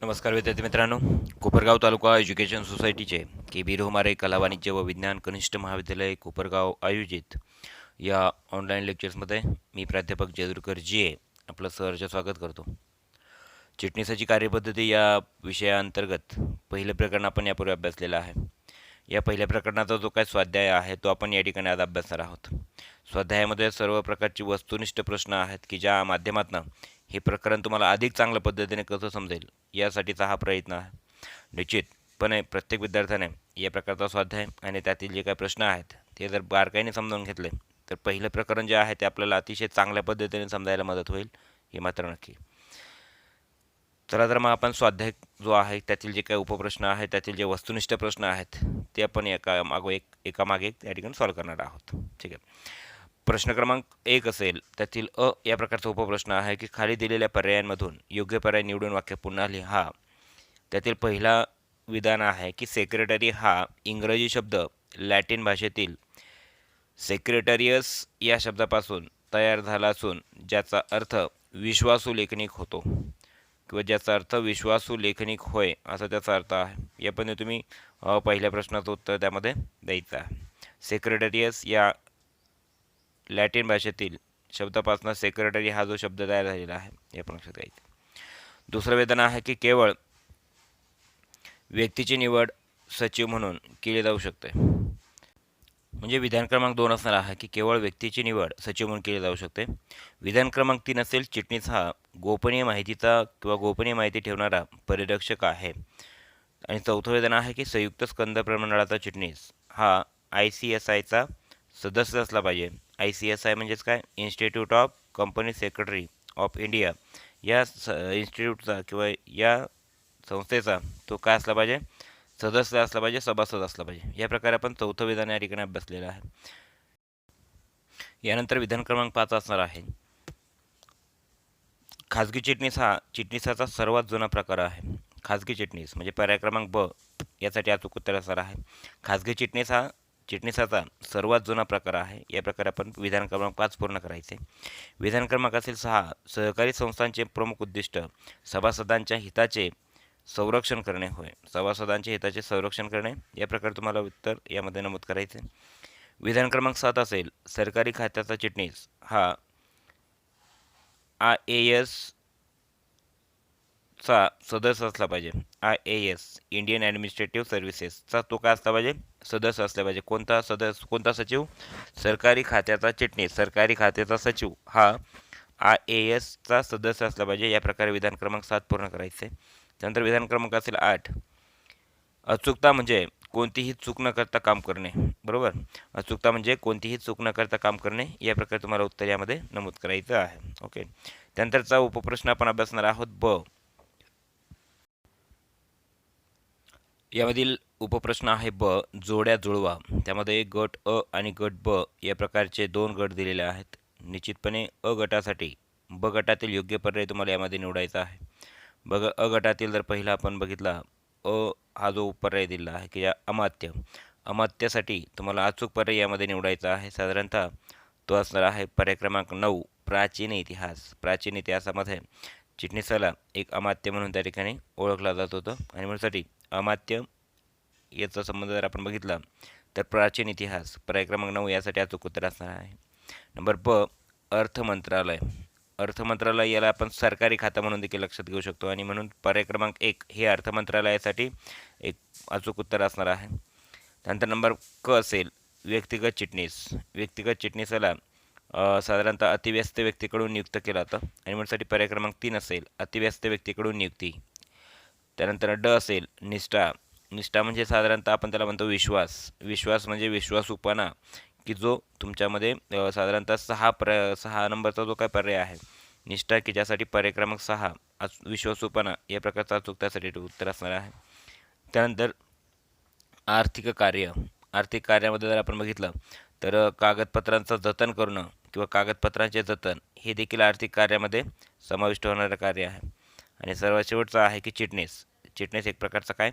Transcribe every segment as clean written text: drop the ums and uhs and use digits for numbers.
नमस्कार विद्यार्थी मित्रांनो, कोपरगाव तालुका एज्युकेशन सोसायटीचे के बी रोहमारे कला वाणिज्य व विज्ञान कनिष्ठ महाविद्यालय कोपरगाव आयोजित या ऑनलाईन लेक्चर्समध्ये मी प्राध्यापक जयदुरकर जी ए आपलं सहर्ष स्वागत करतो. चिटणीसाची कार्यपद्धती या विषयाअंतर्गत पहिलं प्रकरण आपण यापूर्वी अभ्यासलेलं आहे. या पहिल्या प्रकरणाचा जो काय स्वाध्याय आहे तो आपण या ठिकाणी आज अभ्यासणार आहोत. स्वाध्यायामध्ये सर्व प्रकारची वस्तुनिष्ठ प्रश्न आहेत की ज्या माध्यमातून हे प्रकरण तुम्हाला अधिक चांगल्या पद्धतीने कसं समजेल यासाठीचा हा प्रयत्न आहे. निश्चितपणे प्रत्येक विद्यार्थ्याने या प्रकारचा स्वाध्याय आणि त्यातील जे काही प्रश्न आहेत ते जर बारकाईने समजून घेतले तर पहिलं प्रकरण जे आहे ते आपल्याला अतिशय चांगल्या पद्धतीने समजायला मदत होईल, हे मात्र नक्की. चला तर मग आपण स्वाध्याय जो आहे त्यातील जे काही उपप्रश्न आहेत त्यातील जे वस्तुनिष्ठ प्रश्न आहेत ते आपण एकामागे एक त्या ठिकाणी सॉल्व्ह करणार आहोत. ठीक आहे. प्रश्न क्रमांक 1 असेल त्यातील या प्रकारचा उपप्रश्न आहे की खाली दिलेल्या पर्यायांमधून योग्य पर्याय निवडून वाक्य पुन्हा लिहा. त्यातील पहिला विधान आहे की सेक्रेटरी हा इंग्रजी शब्द लॅटिन भाषेतील सेक्रेटरियस या शब्दापासून तयार झाला असून ज्याचा अर्थ विश्वासू लेखनिक होतो किंवा ज्याचा अर्थ विश्वासू लेखनिक होय असा त्याचा अर्थ आहे. या पण तुम्ही पहिल्या प्रश्नाचं उत्तर त्यामध्ये द्यायचं आहे. सेक्रेटरियस या लॅटिन भाषेतील शब्दापासून सेक्रेटरी हा जो शब्द तयार झालेला आहे हे पण लक्षात घ्यायचं. दुसरं वेदना आहे की केवळ व्यक्तीची निवड सचिव म्हणून केली जाऊ शकते. म्हणजे विधान क्रमांक 2 असणार आहे की केवळ व्यक्तीची निवड सचिव म्हणून केली जाऊ शकते. विधान क्रमांक 3 असेल चिटणीस हा गोपनीय माहितीचा किंवा गोपनीय माहिती ठेवणारा परिरक्षक आहे. आणि चौथं विधान आहे की संयुक्त स्कंद प्रमंडळाचा चिटणीस हा ICSIचा सदस्य असला पाहिजे. ICSI म्हणजेच काय, institute of company secretary of India या इन्स्टिट्यूटचा किंवा या संस्थेचा तो काय असला पाहिजे, सदस्य असला पाहिजे, सभासद असला पाहिजे. या प्रकारे आपण चौथं विधान या ठिकाणी अभ्यासलेलं आहे. यानंतर विधान क्रमांक 5 असणार आहे खाजगी चिटणीस हा चिटणीसाचा सर्वात जुना प्रकार आहे. खाजगी चिटणीस म्हणजे पर्याय क्रमांक ब यासाठी अचूक उत्तर असणार आहे. खाजगी चिटणीस हा चिटणीसाचा सर्वात जुना प्रकार आहे. या प्रकारे आपण विधान क्रमांक 5 पूर्ण करायचे. विधान क्रमांक असेल 6 सहकारी संस्थांचे प्रमुख उद्दिष्ट सभासदांच्या हिताचे संरक्षण करणे होय. सभासदांच्या हिताचे संरक्षण करणे या प्रकारे तुम्हाला उत्तर यामध्ये नमूद करायचे. विधान क्रमांक 7 असेल सरकारी खात्याचा चिटणीस हा IAS चा सदस्य असला पाहिजे. IAS इंडियन ॲडमिनिस्ट्रेटिव्ह सर्व्हिसेसचा तो काय असला पाहिजे, सदस्य असला पाहिजे. कोणता सचिव, सरकारी खात्याचा चिटणीस, सरकारी खात्याचा सचिव हा IAS चा सदस्य असला पाहिजे. या प्रकारे विधान क्रमांक 7 पूर्ण करायचे. त्यानंतर विधान क्रमांक असेल 8 अचूकता म्हणजे कोणतीही चूक न करता काम करणे. बरोबर, अचूकता म्हणजे कोणतीही चूक न करता काम करणे. या प्रकारे तुम्हाला उत्तर यामध्ये नमूद करायचं आहे. ओके. त्यानंतरचा उपप्रश्न आपण अभ्यासणार आहोत ब. यामधील उपप्रश्न आहे ब जोड्या जुळवा. त्यामध्ये गट अ आणि गट ब या प्रकारचे 2 गट दिलेले आहेत. निश्चितपणे अ गटासाठी ब गटातील योग्य पर्याय तुम्हाला यामध्ये निवडायचा आहे. बघा, अ गटातील जर पहिला आपण बघितला अ हा जो पर्याय दिला आहे की अमात्य, अमात्यासाठी तुम्हाला अचूक पर्याय यामध्ये निवडायचा आहे. साधारणतः तो असणार आहे पर्याय क्रमांक 9 प्राचीन इतिहास. प्राचीन इतिहासामध्ये चिटणीसाला एक अमात्य म्हणून त्या ठिकाणी ओळखला जात होतं आणि म्हणूनसाठी अमात्य याचा संबंध जर आपण बघितला तर प्राचीन इतिहास पर्याय क्रमांक 9 यासाठी अचूक उत्तर असणार आहे. नंबर ब अर्थ मंत्रालय. अर्थ मंत्रालय याला आपण सरकारी खातं म्हणून देखील लक्षात घेऊ शकतो आणि म्हणून पर्याय क्रमांक 1 हे अर्थ मंत्रालयासाठी एक अचूक उत्तर असणार आहे. त्यानंतर नंबर क असेल व्यक्तिगत चिटणीस. व्यक्तिगत चिटणीसाला साधारणतः अतिव्यस्त व्यक्तीकडून नियुक्त केलं जातं आणि म्हणूनसाठी पर्याय क्रमांक 3 असेल अतिव्यस्त व्यक्तीकडून नियुक्ती. त्यानंतर ड असेल निष्ठा. निष्ठा म्हणजे साधारणतः आपण त्याला म्हणतो विश्वास. विश्वास म्हणजे विश्वासूपणा की जो तुमच्यामध्ये साधारणतः 6 नंबरचा जो काय पर्याय आहे निष्ठा की ज्यासाठी पर्याय क्रमांक 6 विश्वासूपणा या प्रकारचा अचूकतेसाठी उत्तर असणार आहे. त्यानंतर आर्थिक कार्य. आर्थिक कार्यामध्ये जर आपण बघितलं तर कागदपत्रांचं जतन करणं किंवा कागदपत्रांचे जतन हे देखील आर्थिक कार्यामध्ये समाविष्ट होणारं कार्य आहे. आणि सर्वात शेवटचं आहे की चिटणीस. चिटणीस एक प्रकारचा काय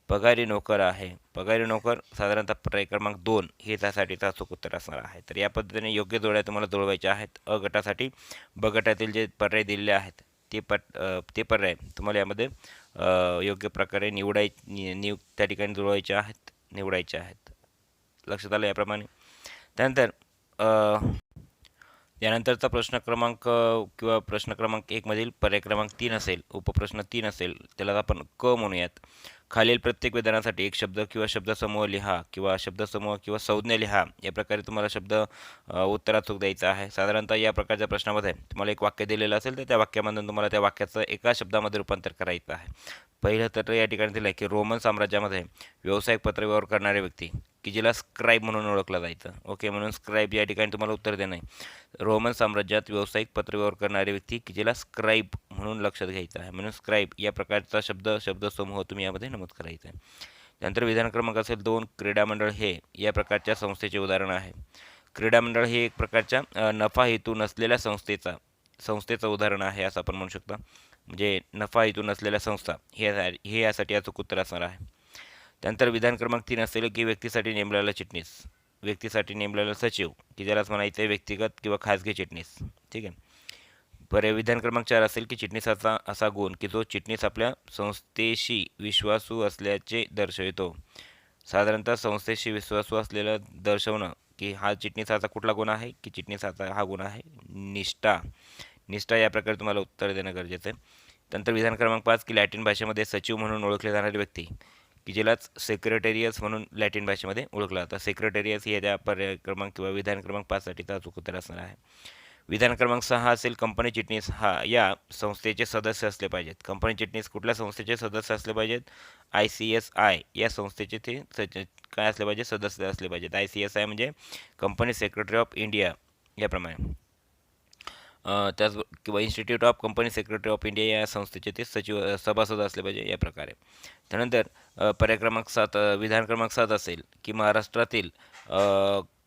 पगारी नोकर आहे. पगारी नोकर साधारणतः पर्याय क्रमांक 2 हे त्यासाठीचा अचूक उत्तर असणार आहे. तर या पद्धतीने योग्य जोड्या तुम्हाला जुळवायच्या आहेत. अ गटासाठी ब गटातील जे पर्याय दिलेले आहेत ते पर्याय तुम्हाला यामध्ये योग्य प्रकारे त्या ठिकाणी निवडायचे आहेत. लक्षात आलं याप्रमाणे. त्यानंतर यानंतरचा प्रश्न क्रमांक 1 मधील पर्याय क्रमांक 3 असेल, उपप्रश्न 3 असेल, त्याला आपण क म्हणूयात. खालील प्रत्येक विधानासाठी एक शब्द किंवा शब्दसमूह लिहा किंवा शब्दसमूह किंवा संज्ञा लिहा. या प्रकारे तुम्हाला उत्तरात चूक द्यायचा आहे. साधारणतः या प्रकारच्या प्रश्नामध्ये तुम्हाला एक वाक्य दिलेलं असेल तर त्या वाक्यामधून तुम्हाला त्या वाक्याचं एका शब्दामध्ये रूपांतर करायचं आहे. पहिलं तर या ठिकाणी दिलं आहे की रोमन साम्राज्यामध्ये व्यावसायिक पत्रव्यवहार करणारे व्यक्ती की जिला स्क्राईब म्हणून ओळखलं जायचं. ओके, म्हणून स्क्राईब या ठिकाणी तुम्हाला उत्तर देणं आहे. रोमन साम्राज्यात व्यावसायिक पत्रव्यवहार करणारे व्यक्ती की जिला स्क्राईब म्हणून लक्षात घ्यायचं आहे. म्हणून स्क्राईब या प्रकारचा शब्दसमूह तुम्ही यामध्ये नमूद करायचा आहे. त्यानंतर विधान क्रमांक असेल 2, क्रीडा मंडळ हे या प्रकारच्या संस्थेचे उदाहरण आहे. क्रीडा मंडळ हे एक प्रकारच्या नफा हेतू नसलेल्या संस्थेचं उदाहरण आहे असं आपण म्हणू शकता. म्हणजे नफा हेतू नसलेल्या संस्था हे यासाठी अचूक उत्तर असणार आहे. त्यानंतर विधान क्रमांक 3 असेल की व्यक्तीसाठी नेमलेला सचिव की ज्यालाच म्हणायचं आहे व्यक्तिगत किंवा खाजगी चिटणीस. ठीक आहे. पर्याय विधान क्रमांक 4 असेल की चिटणीसाचा असा गुण की जो चिटणीस आपल्या संस्थेशी विश्वासू असल्याचे दर्शवितो. साधारणतः संस्थेशी विश्वासू असलेलं दर्शवणं की हा चिटणीसाचा कुठला गुण आहे की चिटणीसाचा हा गुण आहे निष्ठा. या प्रकारे तुम्हाला उत्तर देणं गरजेचं आहे. त्यानंतर विधान क्रमांक 5 की लॅटिन भाषेमध्ये सचिव म्हणून ओळखले जाणारे व्यक्ती की ज्यालाच सेक्रेटेरियस म्हणून लॅटिन भाषेमध्ये ओळखलं जातं. सेक्रेटेरियस हे या पर्याय क्रमांक किंवा विधान क्रमांक 5 साठीचा अचूक उत्तर असणार आहे. विधान क्रमांक 6 असेल कंपनी चिटणीस हा या संस्थेचे सदस्य असले पाहिजेत. कंपनी चिटणीस कुठल्या संस्थेचे सदस्य असले पाहिजेत? ICSI या संस्थेचे ते काय असले पाहिजे? सदस्य असले पाहिजेत. ICSI म्हणजे कंपनी सेक्रेटरी ऑफ इंडिया याप्रमाणे. त्याच किंवा institute of company secretary of India या संस्थेचे ते सभासद असले पाहिजे या प्रकारे. त्यानंतर पर्याय क्रमांक 7 विधान क्रमांक 7 असेल की महाराष्ट्रातील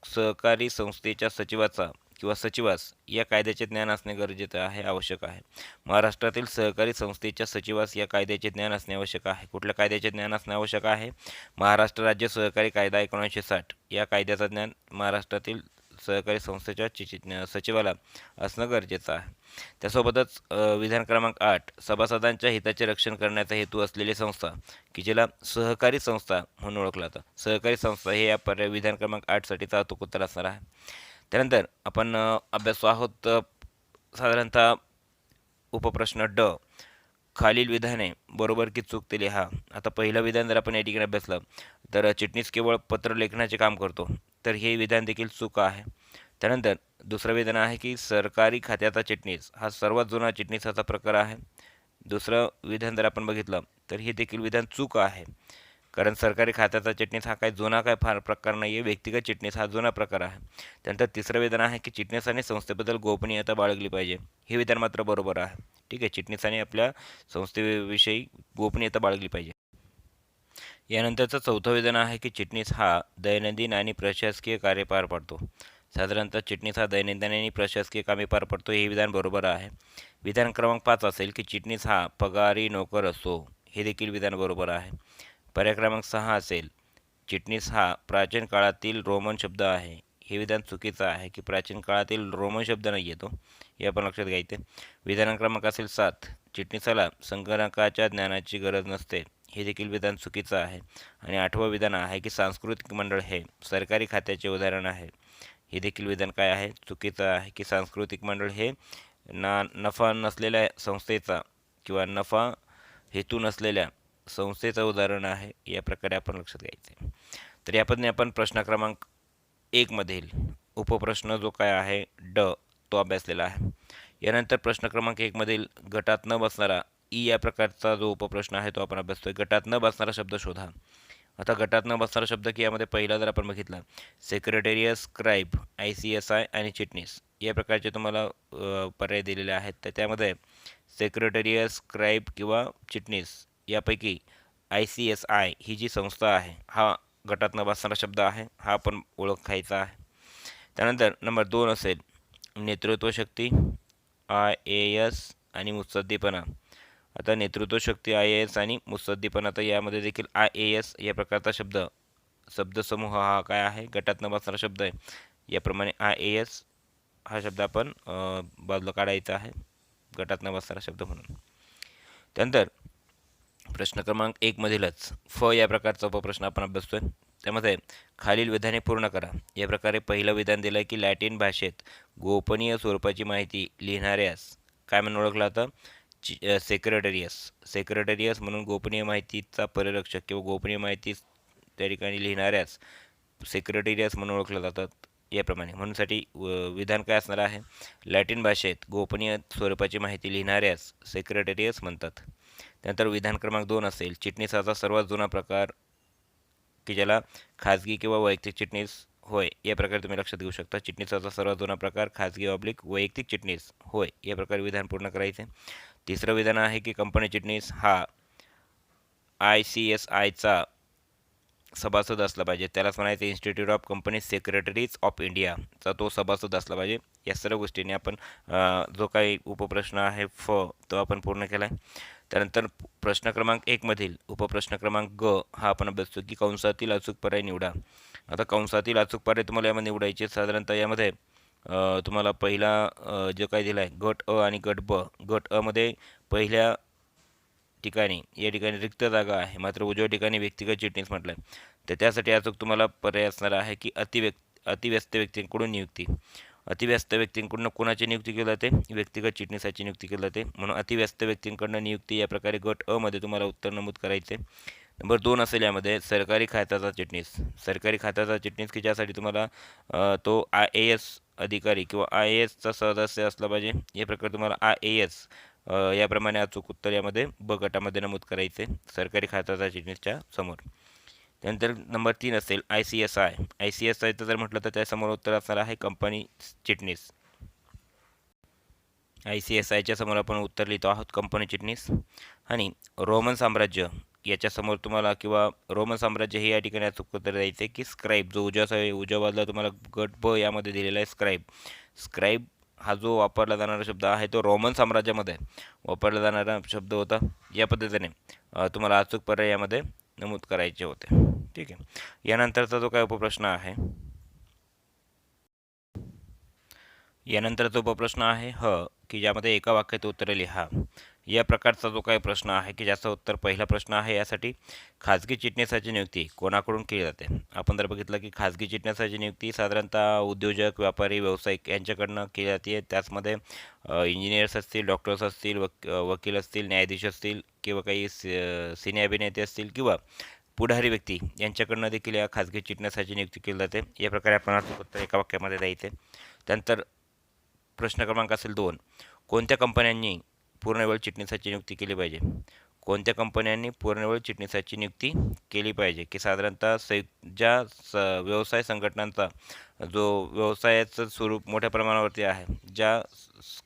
सहकारी संस्थेच्या सचिवास या कायद्याचे ज्ञान असणे गरजेचं आहे, आवश्यक आहे. महाराष्ट्रातील सहकारी संस्थेच्या सचिवास या कायद्याचे ज्ञान असणे आवश्यक आहे. कुठल्या कायद्याचे ज्ञान असणे आवश्यक आहे? महाराष्ट्र राज्य सहकारी कायदा 1960 या कायद्याचं ज्ञान महाराष्ट्रातील सहकारी संस्थेच्या सचिवाला असणं गरजेचं आहे. त्यासोबतच विधान क्रमांक 8 सभासदांच्या हिताचे रक्षण करण्याचा हेतू असलेली संस्था की ज्याला सहकारी संस्था म्हणून ओळखलं जातं. सहकारी संस्था हे या पर्याय विधान क्रमांक 8 साठीचा अचूक उत्तर असणार आहे. त्यानंतर आपण अभ्यासू आहोत साधारणतः उपप्रश्न ड. खालील विधाने बरोबर की चूक ते लिहा. आता पहिलं विधान जर आपण या ठिकाणी अभ्यासलं तर चिटणीस केवळ पत्र लेखनाचे काम करतो, तर हे विधान देखील चूक आहे. त्यानंतर दुसरं विधान आहे की सरकारी खात्याचा चिटणीस हा सर्वात जुना चिटणीसाचा प्रकार आहे. दुसरं विधान जर आपण बघितलं तर हे देखील विधान चूक आहे, कारण सरकारी खात्याचा चिटणीस हा काय फार प्रकार नाही आहे. व्यक्तिगत चिटणीस हा जुना प्रकार आहे. त्यानंतर तिसरं विधान आहे की चिटणीसाने संस्थेबद्दल गोपनीयता बाळगली पाहिजे. हे विधान मात्र बरोबर आहे. ठीक आहे, चिटणीसाने आपल्या संस्थेविषयी गोपनीयता बाळगली पाहिजे. यानंतरचं चौथं विधान आहे की चिटणीस हा दैनंदिन आणि प्रशासकीय कार्य पार पाडतो. साधारणतः चिटणीस हा दैनंदिन आणि प्रशासकीय कामे पार पाडतो, हे विधान बरोबर आहे. विधान क्रमांक 5 असेल की चिटणीस हा पगारी नोकर असतो. हे देखील विधान बरोबर आहे. पर्याय क्रमांक 6 असेल चिटणीस हा प्राचीन काळातील रोमन शब्द आहे. हे विधान चुकीचं आहे की प्राचीन काळातील रोमन शब्द नाही येतो, हे आपण लक्षात घ्यायचं. विधान क्रमांक असेल 7 चिटणीसाला संगणकाच्या ज्ञानाची गरज नसते. हे देखील विधान चुकीचं आहे. आणि 8वं विधान आहे की सांस्कृतिक मंडळ हे सरकारी खात्याचे उदाहरण आहे. हे देखील विधान काय आहे? चुकीचं आहे की सांस्कृतिक मंडळ हे नफा नसलेल्या संस्थेचा किंवा नफा हेतू नसलेल्या संस्थेचं उदाहरण आहे. या प्रकारे आपण लक्षात घ्यायचं. तर या पद्धतीने आपण प्रश्न क्रमांक 1 मधील उपप्रश्न जो काय आहे ड तो अभ्यासलेला आहे. यानंतर प्रश्न क्रमांक 1 मधील गटात न बसणारा ई या प्रकारचा जो उपप्रश्न आहे तो आपण अभ्यासतोय. गटात न बसणारा शब्द शोधा. आता गटात न बसणारा शब्द की यामध्ये पहिला जर आपण बघितला सेक्रेटेरियस, स्क्राईब, ICSI आणि चिटणीस या प्रकारचे तुम्हाला पर्याय दिलेले आहेत. तर त्यामध्ये सेक्रेटेरियस, स्क्राईब किंवा चिटणीस यापैकी ICSI ही जी संस्था आहे हा गटात न बसणारा शब्द आहे, हा आपण ओळखायचा आहे. त्यानंतर नंबर 2 असेल नेतृत्व शक्ती, IAS आणि मुत्सद्दीपणा. आता नेतृत्व शक्ती, IAS आणि मुत्सद्दीपणा, तर यामध्ये देखील IAS या प्रकारचा शब्दसमूह हा काय आहे? गटात न बसणारा शब्द आहे. याप्रमाणे IAS हा शब्द आपण बाजूला काढायचा आहे. गटात न बसणारा शब्द म्हणून. त्यानंतर प्रश्न क्रमांक 1 मधीलच फ या प्रकारचा उपप्रश्न आपण अभ्यासतोय. त्यामध्ये खालील विधाने पूर्ण करा. या प्रकारे पहिलं विधान दिलं की लॅटिन भाषेत गोपनीय स्वरूपाची माहिती लिहिणाऱ्यास काय म्हणून ओळखलं जातं? सेक्रेटरियस म्हणून गोपनीय माहितीचा परिरक्षक किंवा गोपनीय माहिती त्या ठिकाणी लिहिणाऱ्यास सेक्रेटरियस म्हणून ओळखलं जातात. याप्रमाणे म्हणूनसाठी विधान काय असणार आहे? लॅटिन भाषेत गोपनीय स्वरूपाची माहिती लिहिणाऱ्यास सेक्रेटरियस म्हणतात. त्यानंतर विधान क्रमांक 2 असेल, चिटणीसाचा सर्वात जुना प्रकार की ज्याला खाजगी किंवा वैयक्तिक चिटणीस होय या प्रकारे तुम्ही लक्षात घेऊ शकता. चिटणीसाचा सर्वात जुना प्रकार खाजगी वैयक्तिक चिटणीस होय या प्रकारे विधान पूर्ण करायचे. तिसरं विधान आहे की कंपनी चिटणीस हा ICSIचा सभासद असला पाहिजे. त्यालाच म्हणायचं institute of company secretaries of इंडियाचा तो सभासद असला पाहिजे. या सर्व गोष्टींनी आपण जो काही उपप्रश्न आहे फ तो आपण पूर्ण केला आहे. त्यानंतर प्रश्न क्रमांक 1 मधील उपप्रश्न क्रमांक ग हा आपण अभ्यासतो की कंसातील अचूक पर्याय निवडा. आता कंसातील अचूक पर्याय तुम्हाला यामध्ये निवडायचे. साधारणतः यामध्ये तुम्हाला पहिला जो काही दिला आहे गट अ आणि गट ब. गट अ मध्ये पहिल्या ठिकाणी या ठिकाणी रिक्त जागा आहे, मात्र उजव्या ठिकाणी व्यक्तिगत चिटणीस म्हटलं आहे. तर त्यासाठी अचूक तुम्हाला पर्याय असणार आहे की अतिव्यस्त व्यक्तींकडून नियुक्ती. अतिव्यस्त व्यक्तींकडून कोणाची नियुक्ती केली जाते? व्यक्तिगत चिटणीसाची नियुक्ती केली जाते. म्हणून अतिव्यस्त व्यक्तींकडून नियुक्ती या प्रकारे गट अ मध्ये तुम्हाला उत्तर नमूद करायचे. नंबर 2 असेल यामध्ये सरकारी खात्याचा चिटणीस. सरकारी खात्याचा चिटणीस की ज्यासाठी तुम्हाला तो IAS अधिकारी किंवा IASचा सदस्य असला पाहिजे. या प्रकारे तुम्हाला IAS याप्रमाणे अचूक उत्तर यामध्ये ब गटामध्ये नमूद करायचे सरकारी खात्याचा चिटणीसच्या समोर. त्यानंतर नंबर 3 असेल ICSIचं जर म्हटलं तर त्यासमोर उत्तर असणार आहे कंपनी चिटणीस. ICSIच्या समोर आपण उत्तर लिहितो आहोत कंपनी चिटणीस. आणि रोमन साम्राज्य याच्यासमोर तुम्हाला किंवा रोमन साम्राज्य हे या ठिकाणी अचूक उत्तर द्यायचे की स्क्राईब. जो उजव्या बाजूला तुम्हाला गट ब यामध्ये दिलेला आहे स्क्राईब हा जो वापरला जाणारा शब्द आहे तो रोमन साम्राज्यामध्ये वापरला जाणारा शब्द होता. या पद्धतीने तुम्हाला अचूक पर्याय यामध्ये नमूद करायचे होते. ठीक आहे. यानंतरचा जो काय उपप्रश्न आहे यानंतरचा उपप्रश्न आहे की ज्यामध्ये एका वाक्यात उत्तरे लिहा. या प्रकारचा जो काही प्रश्न आहे की ज्याचं उत्तर पहिला प्रश्न आहे यासाठी खाजगी चिटणीसाची नियुक्ती कोणाकडून केली जाते. आपण जर बघितलं की खाजगी चिटणीसाची नियुक्ती साधारणतः उद्योजक, व्यापारी, व्यावसायिक यांच्याकडनं केली जाते. त्याचमध्ये इंजिनियर्स असतील, डॉक्टर्स असतील, वकील असतील, न्यायाधीश असतील किंवा काही सिने अभिनेते असतील किंवा पुढारी व्यक्ती यांच्याकडनं देखील या खाजगी चिटणीसाची नियुक्ती केली जाते. या प्रकारे आपण उत्तर एका वाक्यामध्ये द्यायचे. त्यानंतर प्रश्न क्रमांक असेल 2, कोणत्या कंपन्यांनी पूर्णवेळ चिटणीसाची नियुक्ती केली पाहिजे? कोणत्या कंपन्यांनी पूर्णवेळ चिटणीसाची नियुक्ती केली पाहिजे की साधारणतः व्यवसाय संघटनांचा जो व्यवसायाचं स्वरूप मोठ्या प्रमाणावरती आहे, ज्या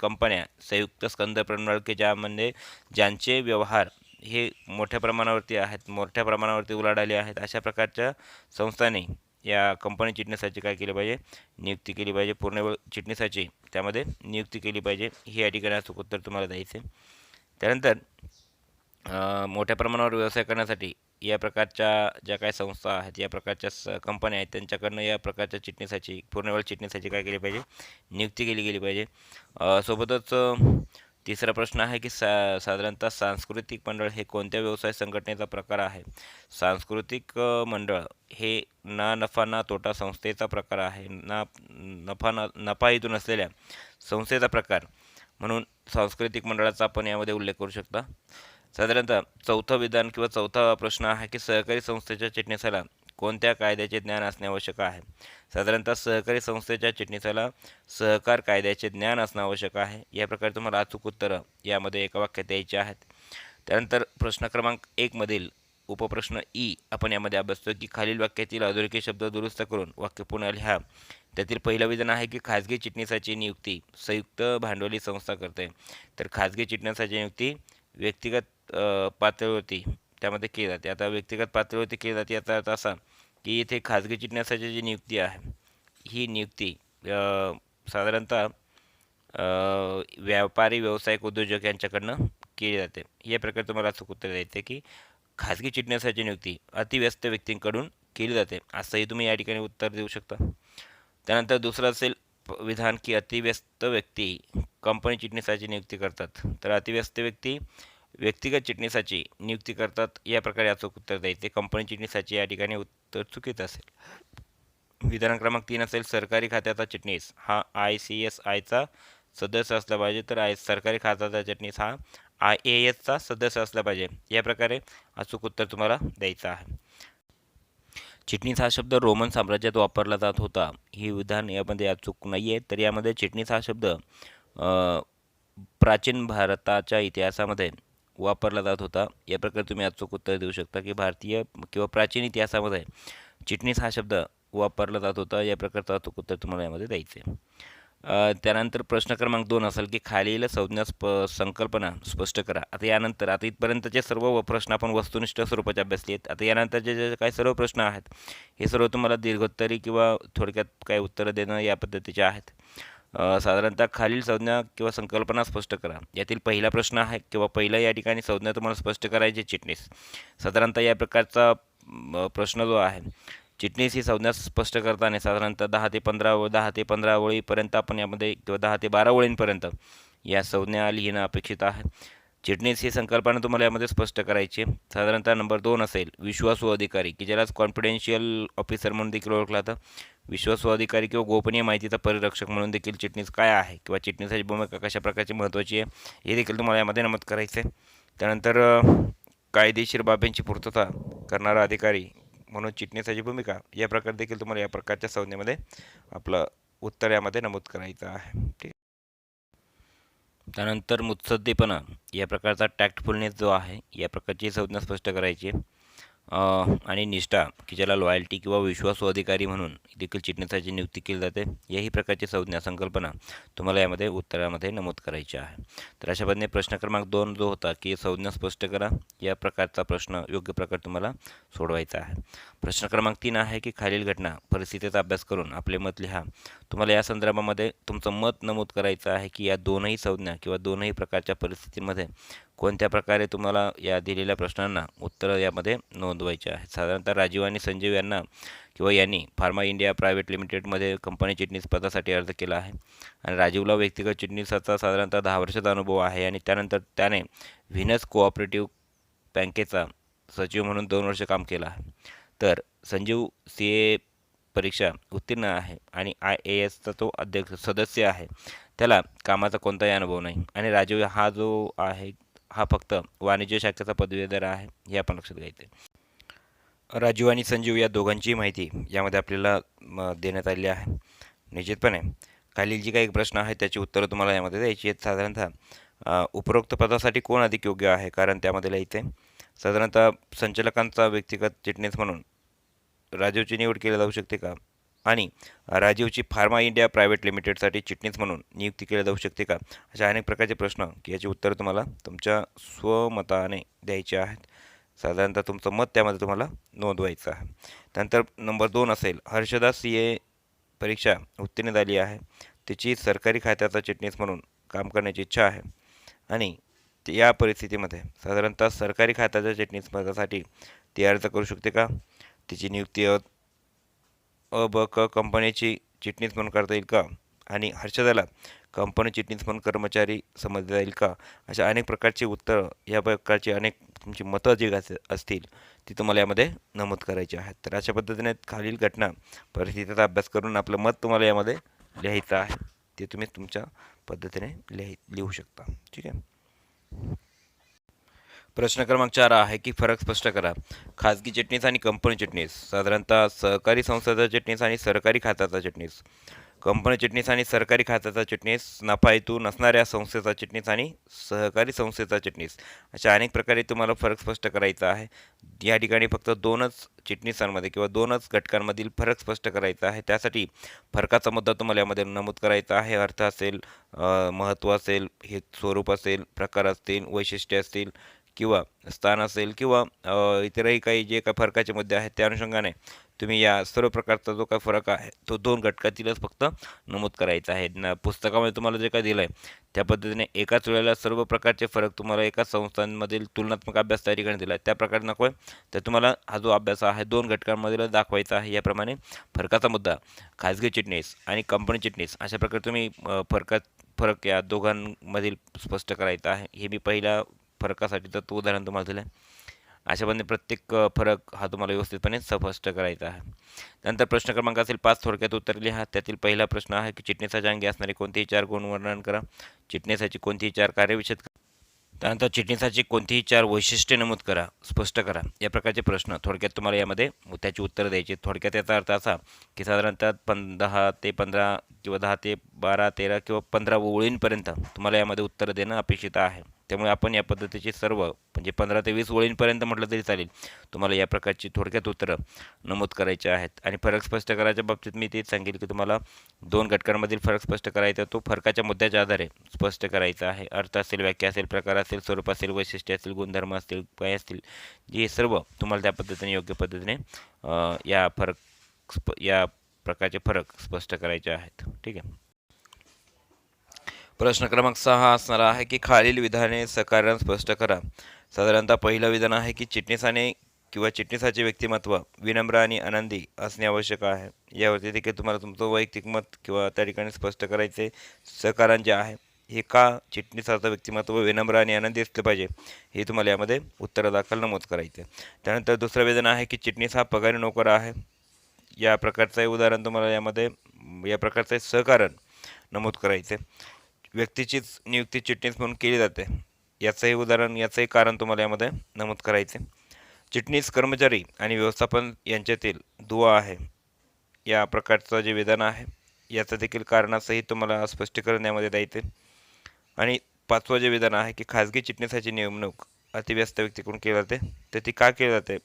कंपन्या संयुक्त स्कंद प्रणाली की ज्यांचे व्यवहार हे मोठ्या प्रमाणावरती आहेत, मोठ्या प्रमाणावरती उलाढाले आहेत, अशा प्रकारच्या संस्थांनी या कंपनी चिटणीसाची काय केली पाहिजे? नियुक्ती केली पाहिजे. पूर्णवेळ चिटणीसाची त्यामध्ये नियुक्ती केली पाहिजे. हे या ठिकाणी अचूक उत्तर तुम्हाला द्यायचे. त्यानंतर मोठ्या प्रमाणावर व्यवसाय करण्यासाठी या प्रकारच्या ज्या काही संस्था आहेत, या प्रकारच्या कंपन्या आहेत, त्यांच्याकडनं या प्रकारच्या पूर्णवेळ चिटणीसाची काय केली पाहिजे? नियुक्ती केली गेली पाहिजे. सोबतच तिसरा प्रश्न आहे की साधारणतः सांस्कृतिक मंडळ हे कोणत्या व्यवसाय संघटनेचा प्रकार आहे? सांस्कृतिक मंडळ हे ना नफा ना तोटा संस्थेचा प्रकार आहे. नफा हेतू नसलेल्या संस्थेचा प्रकार म्हणून सांस्कृतिक मंडळाचा आपण यामध्ये उल्लेख करू शकता. साधारणतः चौथं विधान किंवा चौथा प्रश्न आहे की सहकारी संस्थेच्या चिटणीसाला कोणत्या कायद्याचे ज्ञान असणे आवश्यक आहे? साधारणतः सहकारी संस्थेच्या चिटणीसाला सहकार कायद्याचे ज्ञान असणं आवश्यक आहे. या प्रकारे तुम्हाला अचूक उत्तरं यामध्ये एका वाक्यात द्यायची आहेत. त्यानंतर प्रश्न क्रमांक 1 मधील उपप्रश्न ई आपण यामध्ये अभ्यासतो की खालील वाक्यातील अधोरेखित शब्द दुरुस्त करून वाक्य पुन्हा लिहा. त्यातील पहिलं विधान आहे की खाजगी चिटणीसाची नियुक्ती संयुक्त भांडवली संस्था करते. तर खाजगी चिटणीसाची नियुक्ती व्यक्तिगत पातळीवरती त्यामध्ये केली जाते. आता व्यक्तिगत पातळीवरती केली जाते याचा अर्थ असा की इथे खाजगी चिटणीसाची जी नियुक्ती आहे ही नियुक्ती साधारणतः व्यापारी, व्यावसायिक, उद्योजक यांच्याकडनं केली जाते. या प्रकारे तुम्हाला अचूक उत्तर द्यायचे की खाजगी चिटणीसाची नियुक्ती अतिव्यस्त व्यक्तींकडून केली जाते, असंही तुम्ही या ठिकाणी उत्तर देऊ शकता. त्यानंतर दुसरं असेल विधान की अतिव्यस्त व्यक्ती कंपनी चिटणीसाची नियुक्ती करतात. तर अतिव्यस्त व्यक्ती व्यक्तिगत चिटणीसाची नियुक्ती करतात या प्रकारे अचूक उत्तर द्यायचे. कंपनी चिटणीसाची या ठिकाणी उत्तर चुकीचं असेल. विधान क्रमांक 3 असेल सरकारी खात्याचा चिटणीस हा ICSIचा सदस्य असला पाहिजे. तर सरकारी खात्याचा चिटणीस हा IASचा सदस्य असला पाहिजे. या प्रकारे अचूक उत्तर तुम्हाला द्यायचं आहे. चिटणीस हा शब्द रोमन साम्राज्यात वापरला जात होता. ही विधान यामध्ये अचूक नाही आहे. तर यामध्ये चिटणीस हा शब्द प्राचीन भारताच्या इतिहासामध्ये वापरला जात होता. या प्रकारे तुम्ही अचूक उत्तर देऊ शकता की भारतीय किंवा प्राचीन इतिहासामध्ये चिटणीस हा शब्द वापरला जात होता. या प्रकारचं अचूक उत्तर तुम्हाला यामध्ये द्यायचे आहे. त्यानंतर प्रश्न क्रमांक 2 असेल की खालील संज्ञा संकल्पना स्पष्ट करा. आता इथपर्यंतचे सर्व प्रश्न आपण वस्तुनिष्ठ स्वरूपाचे अभ्यासले आहेत. आता यानंतरचे जे काही सर्व प्रश्न आहेत हे सर्व तुम्हाला दीर्घोत्तरी किंवा थोडक्यात काही उत्तरं देणं या पद्धतीचे आहेत. साधारणतः खालील संज्ञा किंवा संकल्पना स्पष्ट करा. यातील पहिला प्रश्न आहे किंवा पहिला या ठिकाणी संज्ञा तुम्हाला स्पष्ट करायची चिटणीस. साधारणतः या प्रकारचा प्रश्न जो आहे चिटणीस ही संज्ञा स्पष्ट करताना साधारणतः 10 ते 15 ओळीपर्यंत आपण यामध्ये किंवा 10 ते 12 ओळींपर्यंत या संज्ञा लिहिणं अपेक्षित आहे. चिटणीस ही संकल्पना तुम्हाला यामध्ये स्पष्ट करायची. साधारणतः नंबर 2 असेल विश्वासू अधिकारी की ज्यालाच कॉन्फिडेन्शियल ऑफिसर म्हणून देखील ओळखला जातं. विश्वासू अधिकारी किंवा गोपनीय माहितीचा परिरक्षक म्हणून देखील चिटणीस काय आहे किंवा चिटणीसाची भूमिका कशा प्रकारची महत्त्वाची आहे हे देखील तुम्हाला यामध्ये नमूद करायचे आहे. त्यानंतर कायदेशीर बाबींची पूर्तता करणारा अधिकारी म्हणून चिटणीसाची भूमिका या प्रकारे देखील तुम्हाला या प्रकारच्या संज्ञेमध्ये आपलं उत्तर यामध्ये नमूद करायचं आहे. ठीक. त्यानंतर मुत्सद्देपणा या प्रकारचा टॅक्टफुलनेस जो आहे या प्रकारची संज्ञा स्पष्ट करायची. आणि निष्ठा की ज्याला लॉयल्टी किंवा विश्वासू अधिकारी म्हणून देखील चिटणीसाची नियुक्ती केली जाते. याही प्रकारची संज्ञा संकल्पना तुम्हाला यामध्ये उत्तरामध्ये नमूद करायची आहे. तर अशा पद्धतीने प्रश्न क्रमांक 2 जो होता की संज्ञा स्पष्ट करा या प्रकारचा प्रश्न योग्य प्रकारे तुम्हाला सोडवायचा आहे. प्रश्न क्रमांक 3 आहे की खालील घटना परिस्थितीचा अभ्यास करून आपले मत लिहा. तुम्हाला या संदर्भामध्ये तुमचं मत नमूद करायचं आहे की या दोनही संज्ञा किंवा दोनही प्रकारच्या परिस्थितींमध्ये कोणत्या प्रकारे तुम्हाला या दिलेल्या प्रश्नांना उत्तरं यामध्ये नोंदवायचे आहेत. साधारणतः राजीव आणि संजीव यांनी फार्मा इंडिया प्रायव्हेट लिमिटेडमध्ये कंपनी चिटणीस पदासाठी अर्ज केला आहे. आणि राजीवला व्यक्तिगत चिटणीसाचा साधारणतः 10 वर्षाचा अनुभव आहे आणि त्यानंतर त्याने व्हीनस कोऑपरेटिव्ह बँकेचा सचिव म्हणून 2 वर्ष काम केलं आहे. तर संजीव CA परीक्षा उत्तीर्ण आहे आणि IASचा तो सदस्य आहे. त्याला कामाचा कोणताही अनुभव नाही आणि राजीव हा जो आहे हा फक्त वाणिज्य शाखेचा पदवीधर आहे हे आपण लक्षात घ्यायचे. राजीव आणि संजीव या दोघांची माहिती यामध्ये आपल्याला देण्यात आली आहे. निश्चितपणे खालील जी काही प्रश्न आहेत त्याची उत्तरं तुम्हाला यामध्ये द्यायची आहेत. साधारणतः उपरोक्त पदासाठी कोण अधिक योग्य आहे कारण त्यामध्ये लिहायचे. साधारणतः संचालकांचा व्यक्तिगत चिटणीस म्हणून राजीवची निवड केली जाऊ शकते का आणि राजीवची फार्मा इंडिया प्रायव्हेट लिमिटेडसाठी चिटणीस म्हणून नियुक्ती केली जाऊ शकते का अशा अनेक प्रकारचे प्रश्न की याची उत्तरं तुम्हाला तुमच्या स्वमताने द्यायची आहेत. साधारणतः तुमचं मत त्यामध्ये तुम्हाला नोंदवायचं आहे. त्यानंतर नंबर 2 असेल हर्षदा CA परीक्षा उत्तीर्ण झाली आहे. तिची सरकारी खात्याचा चिटणीस म्हणून काम करण्याची इच्छा आहे आणि या परिस्थितीमध्ये साधारणतः सरकारी खात्याच्या चिटणीस पदासाठी ती अर्ज करू शकते का. तिची नियुक्ती क कंपनीची चिटणीस म्हणून करता येईल का आणि हर्षदाला कंपनी चिटणीस म्हणून कर्मचारी समजता येईल का अशा अनेक प्रकारची उत्तरं या प्रकारची अनेक तुमची मतं जी असतील ती तुम्हाला यामध्ये नमूद करायची आहेत. तर अशा पद्धतीने खालील घटना परिस्थितीचा अभ्यास करून आपलं मत तुम्हाला यामध्ये लिहायचं आहे. ते तुम्ही तुमच्या पद्धतीने लिहू शकता. ठीक आहे. प्रश्न क्रमांक 4 आहे की फरक स्पष्ट करा. खाजगी चिटणीस आणि कंपनी चिटणीस. साधारणतः सहकारी संस्थेचा चिटणीस आणि सरकारी खात्याचा चिटणीस. कंपनी चिटणीस आणि सरकारी खात्याचा चिटणीस. नफा हेतू नसणाऱ्या संस्थेचा चिटणीस आणि सहकारी संस्थेचा चिटणीस. अशा अनेक प्रकारे तुम्हाला फरक स्पष्ट करायचा आहे. या ठिकाणी फक्त 2च चिटणीसांमध्ये किंवा 2च घटकांमधील फरक स्पष्ट करायचा आहे. त्यासाठी फरकाचा मुद्दा तुम्हाला यामध्ये नमूद करायचा आहे. अर्थ असेल, महत्त्व असेल, हे स्वरूप असेल, प्रकार असतील, वैशिष्ट्ये असतील किंवा स्थान असेल किंवा इतरही काही जे काही फरकाचे मुद्दे आहेत त्या अनुषंगाने तुम्ही या सर्व प्रकारचा जो काही फरक आहे तो 2 घटकातीलच फक्त नमूद करायचा आहे. पुस्तकामध्ये तुम्हाला जे काही दिलं आहे त्या पद्धतीने एकाच वेळेला सर्व प्रकारचे फरक तुम्हाला एकाच संस्थांमधील तुलनात्मक अभ्यास त्या ठिकाणी दिला आहे त्या प्रकारे नको आहे. तर तुम्हाला हा जो अभ्यास आहे 2 घटकांमधील दाखवायचा आहे. याप्रमाणे फरकाचा मुद्दा, खाजगी चिटणीस आणि कंपनी चिटणीस अशा प्रकारे तुम्ही फरक या दोघांमधील स्पष्ट करायचा आहे. हे मी पहिल्या फरकासाठी तर तो उदाहरण तुम्हाला दिलं आहे. अशा पद्धतीने प्रत्येक फरक हा तुम्हाला व्यवस्थितपणे स्पष्ट करायचा आहे. नंतर प्रश्न क्रमांक असेल 5 थोडक्यात उत्तर लिहा. त्यातील पहिला प्रश्न आहे की चिटणीसाच्या अंगी असणारे कोणतेही 4 गुण वर्णन करा. चिटणीसाची कोणतीही 4 कार्यविषय. त्यानंतर चिटणीसाची कोणतीही 4 वैशिष्ट्ये नमूद करा, स्पष्ट करा. या प्रकारचे प्रश्न थोडक्यात तुम्हाला यामध्ये त्याची उत्तरं द्यायची. थोडक्यात याचा अर्थ असा की साधारणतः 10 ते 15 किंवा 10 ते 12, 13 किंवा 15 ओळींपर्यंत तुम्हाला यामध्ये उत्तरं देणं अपेक्षित आहे. त्यामुळे आपण या पद्धतीची सर्व म्हणजे 15 ते 20 ओळींपर्यंत म्हटलं तरी चालेल. तुम्हाला या प्रकारची थोडक्यात उत्तरं नमूद करायचे आहेत. आणि फरक स्पष्ट करायच्या बाबतीत मी तेच सांगेल की तुम्हाला 2 घटकांमधील फरक स्पष्ट करायचा, तो फरकाच्या मुद्द्याच्या आधारे स्पष्ट करायचा आहे. अर्थ असेल, व्याख्या असेल, प्रकार असेल, स्वरूप असेल, वैशिष्ट्य असेल, गुणधर्म असतील, काय असतील, हे सर्व तुम्हाला त्या पद्धतीने योग्य पद्धतीने या प्रकारचे फरक स्पष्ट करायचे आहेत. ठीक आहे. प्रश्न क्रमांक 6 असणार आहे की खालील विधाने सकारण स्पष्ट करा. साधारणतः पहिलं विधान आहे की चिटणीसाने किंवा चिटणीसाचे व्यक्तिमत्व विनम्र आणि आनंदी असणे आवश्यक आहे. यावरती देखील तुम्हाला तुमचं वैयक्तिक मत किंवा त्या ठिकाणी स्पष्ट करायचे. सकारण जे आहे हे का चिटणीसाचं व्यक्तिमत्व विनम्र आणि आनंदी असले पाहिजे हे तुम्हाला यामध्ये उत्तरादाखल नमूद करायचे. त्यानंतर दुसरं विधान आहे की चिटणीस हा पगारी नोकर आहे. या प्रकारचं उदाहरण तुम्हाला यामध्ये या प्रकारचे सहकारण नमूद करायचे. व्यक्तीचीच नियुक्ती चिटणीस म्हणून केली जाते, याचंही उदाहरण, याचंही कारण तुम्हाला यामध्ये नमूद करायचे. चिटणीस कर्मचारी आणि व्यवस्थापन यांच्यातील दुवा आहे. या प्रकारचं जे विधान आहे याचं देखील कारणासहित तुम्हाला स्पष्टीकरण यामध्ये द्यायचे. आणि 5वं जे विधान आहे की खाजगी चिटणीसाची नेमणूक अतिव्यस्त व्यक्तीकडून केली जाते, तर ती का केली जाते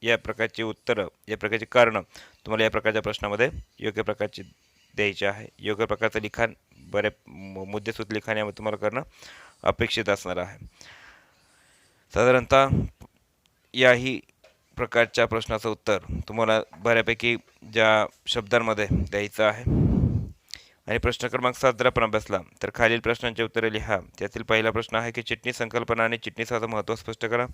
या प्रकारची उत्तरं, या प्रकारची कारणं तुम्हाला या प्रकारच्या प्रश्नामध्ये योग्य प्रकारची द्यायचे आहे. योग्य प्रकारचं लिखाण, मुद्देसूद लिखाण यामध्ये तुम्हाला करणं अपेक्षित असणार आहे. साधारणतः याही प्रकारच्या प्रश्नाचं उत्तर तुम्हाला बऱ्यापैकी ज्या शब्दांमध्ये द्यायचं आहे. आणि प्रश्न क्रमांक 7 जर आपण अभ्यासला तर खालील प्रश्नांची उत्तरे लिहा. त्यातील पहिला प्रश्न आहे की चिटणीस संकल्पना आणि चिटणीसाचं महत्त्व स्पष्ट करा.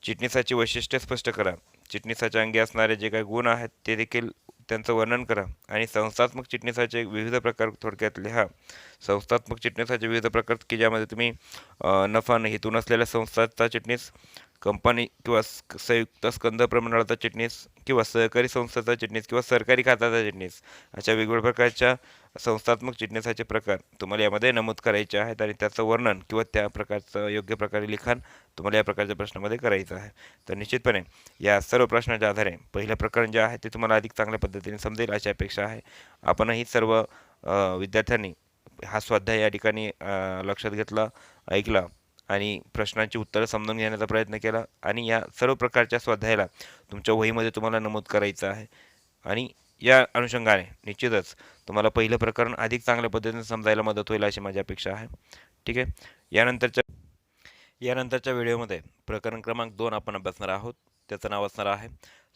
चिटणीसाची वैशिष्ट्ये स्पष्ट करा. चिटणीसाच्या अंगी असणारे जे काही गुण आहेत ते देखील त्यांचं वर्णन करा. आणि संस्थात्मक चिटणीसाचे विविध प्रकार थोडक्यात लिहा. संस्थात्मक चिटणीसाचे विविध प्रकार की ज्यामध्ये तुम्ही नफा हेतू नसलेल्या संस्थाचा चिटणीस, कंपनी किंवा संयुक्त स्कंद प्रमंडळाचा चिटणीस किंवा सहकारी संस्थेचा चिटणीस किंवा सरकारी खात्याचा चिटणीस अशा वेगवेगळ्या प्रकारच्या संस्थात्मक चिटणीसाचे प्रकार तुम्हाला यामध्ये नमूद करायचे आहेत. आणि त्याचं वर्णन किंवा त्या प्रकारचं योग्य प्रकारे लिखाण तुम्हाला या प्रकारच्या प्रश्नामध्ये करायचं आहे. तर निश्चितपणे या सर्व प्रश्नाच्या आधारे पहिलं प्रकरण जे आहे ते तुम्हाला अधिक चांगल्या पद्धतीने समजेल अशी अपेक्षा आहे. आपणही सर्व विद्यार्थ्यांनी हा स्वाध्याय या ठिकाणी लक्षात घेतला, ऐकला आणि प्रश्नांची उत्तरं समजून घेण्याचा प्रयत्न केला. आणि या सर्व प्रकारच्या स्वाध्यायाला तुमच्या वहीमध्ये तुम्हाला नमूद करायचं आहे. आणि या अनुषंगाने निश्चितच तुम्हाला पहिलं प्रकरण अधिक चांगल्या पद्धतीने समजायला मदत होईल अशी माझी अपेक्षा आहे. ठीक आहे. यानंतरच्या व्हिडिओमध्ये प्रकरण क्रमांक 2 आपण अभ्यासणार आहोत. त्याचं नाव असणार आहे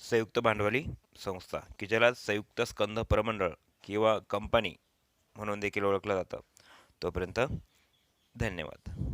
संयुक्त भांडवली संस्था, की ज्याला संयुक्त स्कंद प्रमंडळ किंवा कंपनी म्हणून देखील ओळखलं जातं. तोपर्यंत धन्यवाद.